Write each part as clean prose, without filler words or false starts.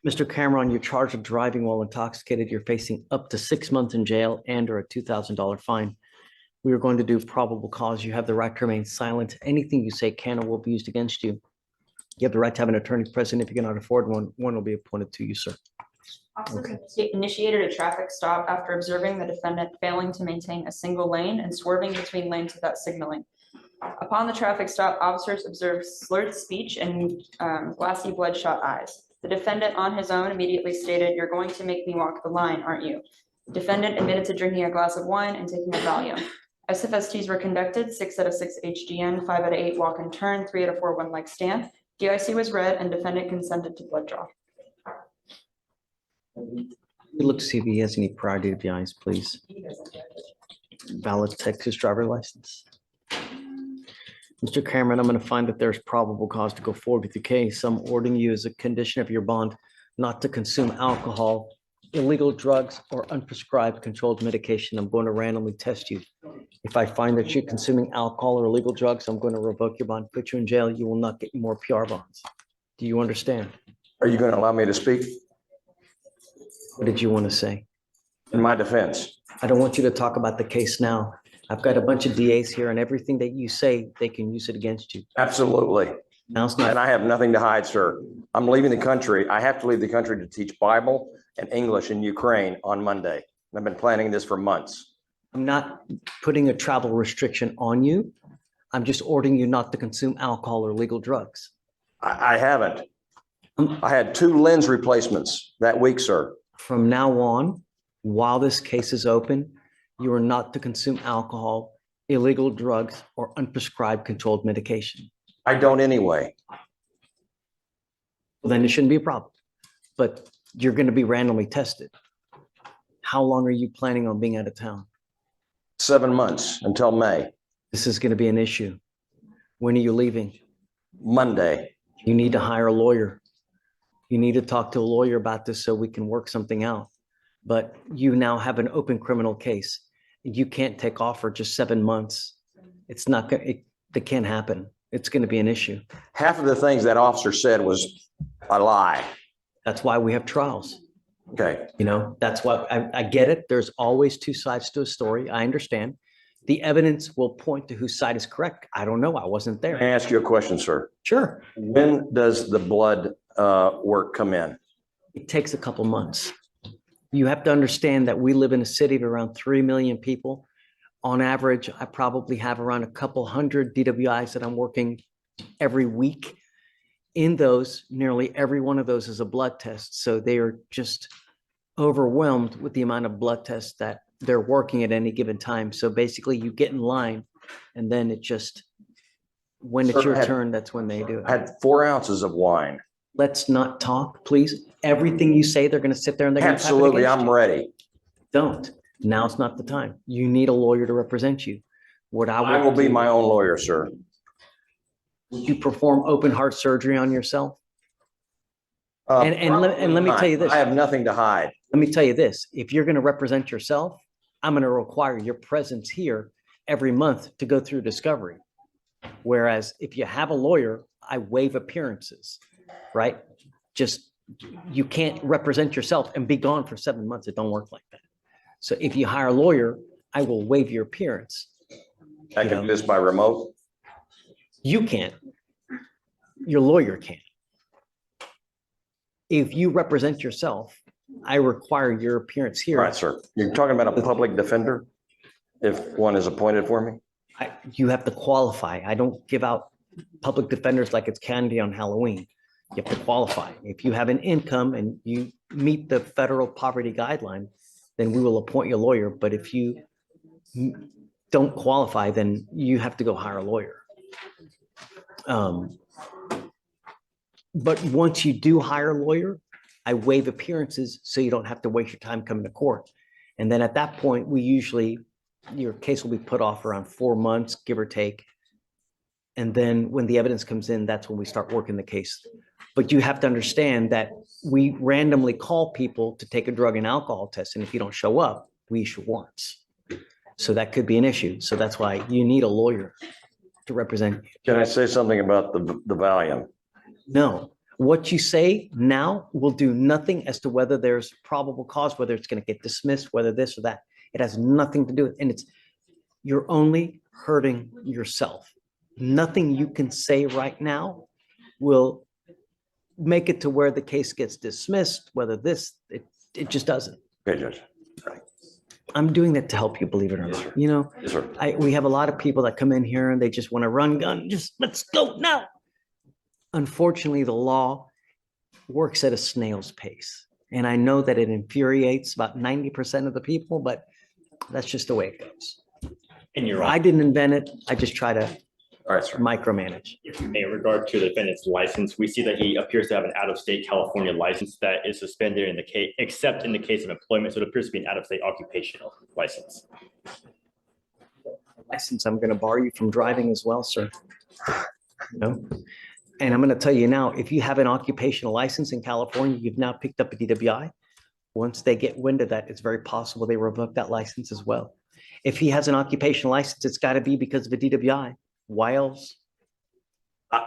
Mr. Cameron, you're charged with driving while intoxicated. You're facing up to 6 months in jail and or a $2,000 fine. We are going to do probable cause. You have the right to remain silent. Anything you say can or will be used against you. You have the right to have an attorney present. If you cannot afford one, one will be appointed to you, sir. Officers initiated a traffic stop after observing the defendant failing to maintain a single lane and swerving between lanes without signaling. Upon the traffic stop, officers observed slurred speech and glassy bloodshot eyes. The defendant on his own immediately stated, "You're going to make me walk the line, aren't you?" The defendant admitted to drinking a glass of wine and taking a Valium. SFSTs were conducted, 6 out of 6 HGN, 5 out of 8 walk and turn, 3 out of 4 one-leg stand. DIC was read and defendant consented to blood draw. Look to see if he has any prior DWIs, please. Valid Texas driver license. Mr. Cameron, I'm going to find that there's probable cause to go forward with the case. I'm ordering you as a condition of your bond not to consume alcohol, illegal drugs, or unprescribed controlled medication. I'm going to randomly test you. If I find that you're consuming alcohol or illegal drugs, I'm going to revoke your bond, put you in jail. You will not get more PR bonds. Do you understand? Are you going to allow me to speak? What did you want to say? In my defense, I don't want you to talk about the case now. I've got a bunch of DAs here and everything that you say, they can use it against you. absolutely. Now it's not, And I have nothing to hide, sir. I'm leaving the country. I have to leave the country to teach Bible and English in Ukraine on Monday. I've been planning this for months. I'm not putting a travel restriction on you. I'm just ordering you not to consume alcohol or illegal drugs. I haven't. I had 2 lens replacements that week, sir. From now on, while this case is open, you are not to consume alcohol, illegal drugs, or unprescribed controlled medication. I don't anyway. Well, then it shouldn't be a problem, but you're going to be randomly tested. How long are you planning on being out of town? 7 months until May, This is going to be an issue. When are you leaving? Monday. You need to hire a lawyer. You need to talk to a lawyer about this so we can work something out. But you now have an open criminal case. You can't take off for just 7 months. It's not going to, that can't happen. It's going to be an issue. Half of the things that officer said was a lie. That's why we have trials. Okay. You know, that's why I get it. There's always 2 sides to a story. I understand. The evidence will point to whose side is correct. I don't know. I wasn't May I there. ask you a question, sir? Sure. When does the blood work come in? It takes a couple months. You have to understand that we live in a city of around 3 million people. On average, I probably have around a couple hundred DWIs that I'm working every week. In those, nearly every one of those is a blood test. So they are just overwhelmed with the amount of blood tests that they're working at any given time. So basically you get in line and then it just, when it's Sir, your turn, that's when they do I it. had 4 ounces of wine. Let's not talk, please. Everything you say, they're going to sit there and they're going to type it Absolutely, against I'm you. ready. Don't. Now's not the time. You need a lawyer to represent you. What I will be my own lawyer, sir. You perform open heart surgery on yourself. And let me tell you this. I have nothing to hide. Let me tell you this. If you're going to represent yourself, I'm going to require your presence here every month to go through discovery. Whereas if you have a lawyer, I waive appearances, right? Just, you can't represent yourself and be gone for 7 months. It don't work like that. So if you hire a lawyer, I will waive your appearance. I can do this by remote. You can't. Your lawyer can. If you represent yourself, I require your appearance All here. right, sir. You're talking about a public defender? If one is appointed for me? You have to qualify. I don't give out public defenders like it's candy on Halloween. You have to qualify. If you have an income and you meet the federal poverty guideline, then we will appoint you a lawyer. But if you don't qualify, then you have to go hire a lawyer. But once you do hire a lawyer, I waive appearances so you don't have to waste your time coming to court. And then at that point, your case will be put off around 4 months, give or take. And then when the evidence comes in, that's when we start working the case. But you have to understand that we randomly call people to take a drug and alcohol test. And if you don't show up, we issue warrants. So that could be an issue. So that's why you need a lawyer to represent you. Can I say something about the Valium? No, What you say now will do nothing as to whether there's probable cause, whether it's going to get dismissed, whether this or that. It has nothing to do with, and you're only hurting yourself. Nothing you can say right now will make it to where the case gets dismissed, whether it just doesn't. Okay, Judge. I'm doing that to help you, believe it or Yes, not. sir. You know, Yes, sir. we have a lot of people that come in here and they just want to run gun, just let's go now. Unfortunately, the law works at a snail's pace. And I know that it infuriates about 90% of the people, but that's just the way it goes. And you're I right. didn't invent it. I just try to All right, sir. micromanage. In regard to the defendant's license, we see that he appears to have an out-of-state California license that is suspended in the case, except in the case of employment. So it appears to be an out-of-state occupational license. License, I'm going to bar you from driving as well, sir. No. And I'm going to tell you now, if you have an occupational license in California, you've now picked up a DWI. Once they get wind of that, it's very possible they revoke that license as well. If he has an occupational license, it's got to be because of a DWI. Why else? Can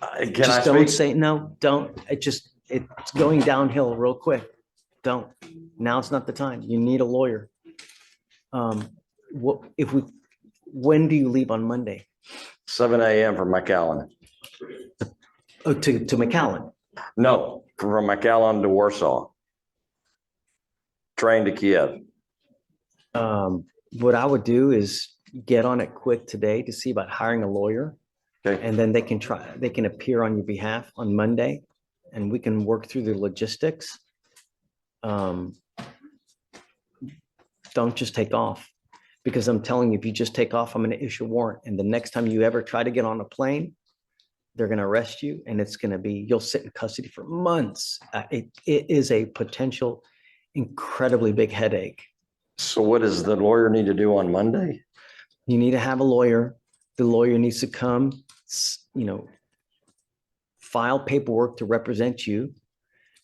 I Just don't speak? say, no, don't. It's going downhill real quick. Don't. Now it's not the time. You need a lawyer. When do you leave on Monday? 7 a.m. from McAllen. Oh, to McAllen. No, from McAllen to Warsaw. Train to Kiev. What I would do is get on it quick today to see about hiring a lawyer. Okay. And then they can appear on your behalf on Monday and we can work through the logistics. Don't just take off, because I'm telling you, if you just take off, I'm going to issue a warrant. And the next time you ever try to get on a plane, they're going to arrest you and it's going to be, you'll sit in custody for months. It is a potential incredibly big headache. So what does the lawyer need to do on Monday? You need to have a lawyer. The lawyer needs to come, file paperwork to represent you.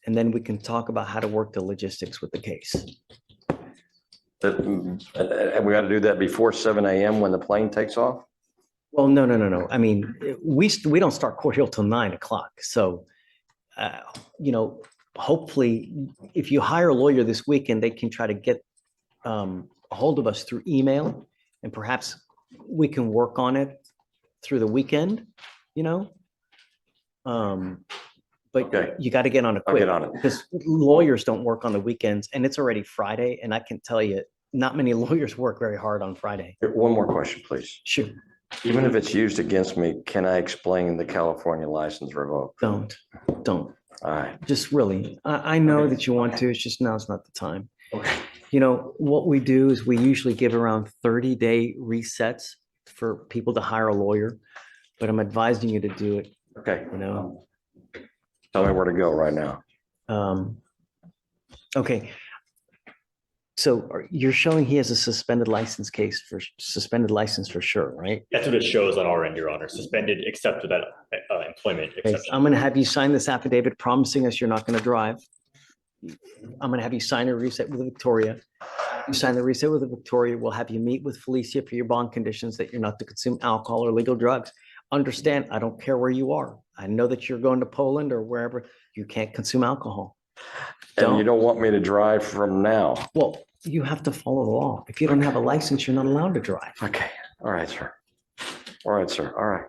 And then we can talk about how to work the logistics with the case. And we got to do that before 7 a.m. when the plane takes off? Well, no. I mean, we don't start court here till 9 o'clock. So, hopefully if you hire a lawyer this weekend, they can try to get a hold of us through email, and perhaps we can work on it through the weekend, but Okay. you got to get on it I'll quick, get on it. because lawyers don't work on the weekends, and it's already Friday. And I can tell you, not many lawyers work very hard on Friday. One more question, please. Sure. Even if it's used against me, can I explain the California license revoked? Don't. All right. Just really, I know that you want to, it's just now's not the time. Okay. What we do is we usually give around 30-day resets for people to hire a lawyer, but I'm advising you to do it, Okay. you Tell me where to go right now. know. Okay. So you're showing he has a suspended license for sure, right? That's what it shows on our end, Your Honor. Suspended except for that employment Okay, exception. I'm going to have you sign this affidavit promising us you're not going to drive. I'm going to have you sign a reset with Victoria. You sign the reset with Victoria. We'll have you meet with Fleischer for your bond conditions that you're not to consume alcohol or legal drugs. Understand, I don't care where you are. I know that you're going to Poland or wherever. You can't consume alcohol. And you don't want me to drive from now? Well, you have to follow the law. If you don't have a license, you're not allowed to drive. Okay. All right, sir. All right, sir. All right.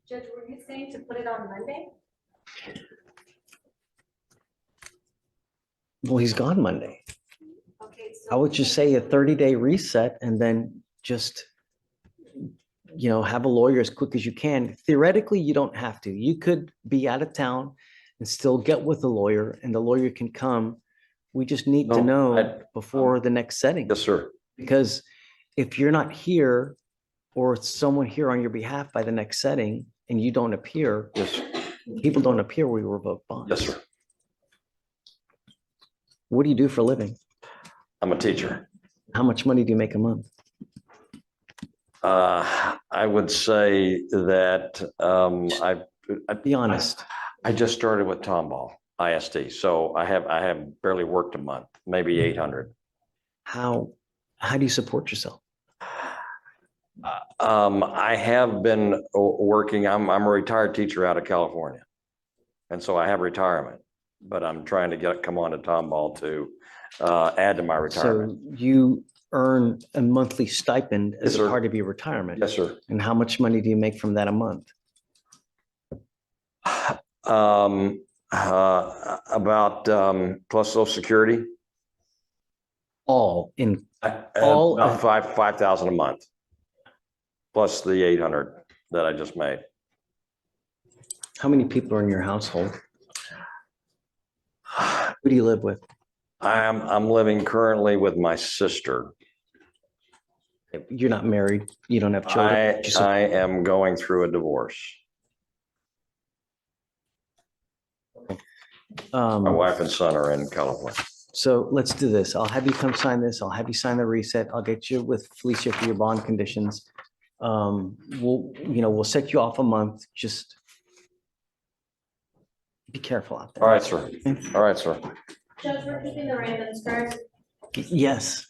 Judge, were you saying to put it on Monday? Well, he's gone Monday. Okay, I would just say a 30-day reset and then just, have a lawyer as quick as you can. Theoretically, you don't have to. You could be out of town and still get with the lawyer and the lawyer can come. We just need to No, know before the next setting. Yes, sir. Because if you're not here or it's someone here on your behalf by the next setting and you don't appear, Yes. people don't appear, we revoke bonds. Yes, sir. What do you do for a living? I'm a teacher. How much money do you make a month? I would say that Be honest. I just started with Tomball ISD, so I have barely worked a month, maybe 800. How do you support yourself? I have been working, I'm a retired teacher out of California. And so I have retirement, but I'm trying to come on to Tomball to add to my retirement. So you earn a monthly stipend as Yes, a sir. part of your retirement. Yes, sir. And how much money do you make from that a month? About plus Social Security, All in, All- about 5,000 a month. Plus the 800 that I just made. how many people are in your household? Who do you live with? I'm living currently with my sister. You're not married. You don't have children. I am going through a divorce. My Um, wife and son are in California. So let's do this. I'll have you come sign this. I'll have you sign the reset. I'll get you with Fleischer for your bond conditions. We'll set you off a month. Just be careful out All there. right, sir. All right, sir. Judge, we're keeping the Ravens cards. Yes.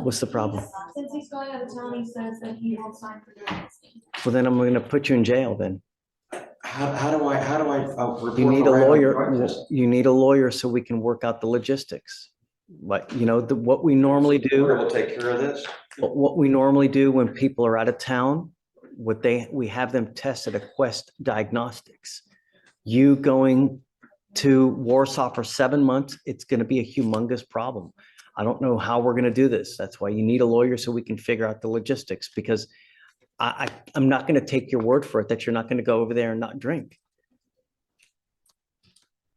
What's the problem? Since he's going out of town, he says that he won't sign for the Ravens. Well, then I'm going to put you in jail then. How do I report? You need the a random lawyer. drug test? You need a lawyer so we can work out the logistics. What we normally do. Lawyer will take care of this. What we normally do when people are out of town, we have them tested at Quest Diagnostics. You going to Warsaw for 7 months, it's going to be a humongous problem. I don't know how we're going to do this. That's why you need a lawyer so we can figure out the logistics, because I'm not going to take your word for it that you're not going to go over there and not drink.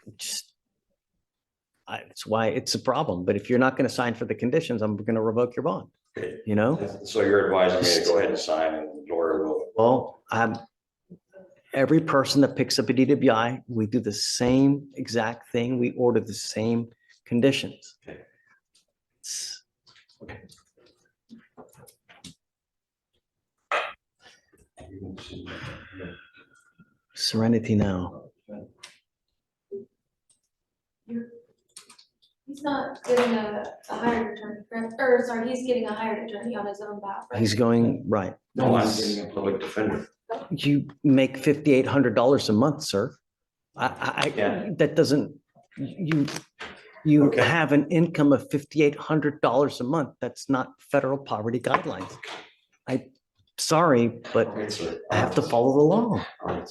It's why it's a problem. But if you're not going to sign for the conditions, I'm going to revoke your bond. So you're advising me to go ahead and sign, and the lawyer will. Well, every person that picks up a DWI, we do the same exact thing. We order the same conditions. Okay. Okay. Serenity now. He's not getting a hired attorney, correct? Or sorry, he's getting a hired attorney on his own behalf, right? He's going, right. No, I'm getting a public defender. You make $5,800 a month, sir. Yeah. That doesn't, you Okay. have an income of $5,800 a month. That's not federal poverty guidelines. Sorry, but Okay, sir. I have to follow the law. All right.